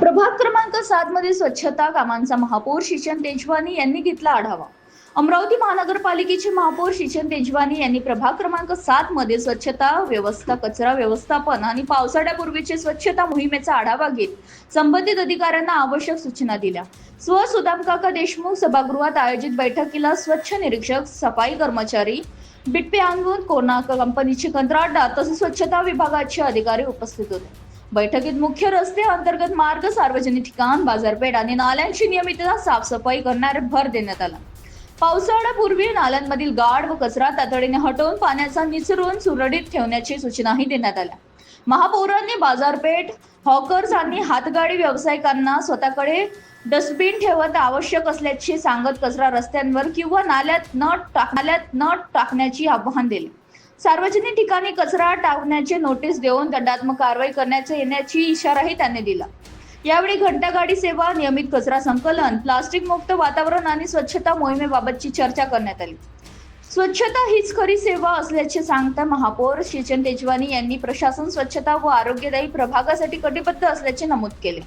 प्रभाग क्रमांक 7 मध्ये स्वच्छता कामांचा महापौर श्रीचंद तेजवानी यांनी घेतला आढावा। अमरावती महानगरपालिकेचे महापौर श्रीचंद तेजवानी यांनी प्रभाग क्रमांक 7 मध्ये स्वच्छता व्यवस्था, कचरा व्यवस्थापन आणि पावसाळ्यापूर्वीचे स्वच्छता मोहिमेचा आढावा घेत संबंधित अधिकाऱ्यांना आवश्यक सूचना दिल्या। सुदामकाका देशमुख सभागृहात आयोजित बैठकीला स्वच्छ निरीक्षक, सफाई कर्मचारी, बिटपेआंगून कोना कंपनीचे कंत्राटदार तसेच स्वच्छता विभागाचे अधिकारी उपस्थित होते। बैठकीत मुख्य रस्ते, अंतर्गत मार्ग, सार्वजनिक ठिकाण, बाजारपेठ आणि नाल्यांची नियमितता साफसफाई करण्यावर भर देण्यात आला। पावसाळ्यापूर्वी नाल्यांमधील गाळ व कचरा तातडीने हटवून पाण्याचा निचरून सुरळीत ठेवण्याची सूचनाही देण्यात आल्या। महापौरांनी बाजारपेठ, हॉकर्स आणि हातगाडी व्यावसायिकांना स्वतःकडे डस्टबिन ठेवत आवश्यक असल्याचे सांगत कचरा रस्त्यांवर किंवा नाल्यात न टाकण्याचे आवाहन दिले। सार्वजनिक ठिकाणी कचरा टाकण्याचे नोटीस देऊन दंडात्मक कारवाई करण्यात येण्याची इशाराही त्यांनी दिला। यावेळी घंटागाडी सेवा, नियमित कचरा संकलन, प्लास्टिक मुक्त वातावरण आणि स्वच्छता मोहिमेबाबतची चर्चा करण्यात आली। स्वच्छता हीच खरी सेवा असल्याचे सांगता महापौर श्रीचंद तेजवानी यांनी प्रशासन स्वच्छता व आरोग्यदायी प्रभागासाठी कटिबद्ध असल्याचे नमूद केले।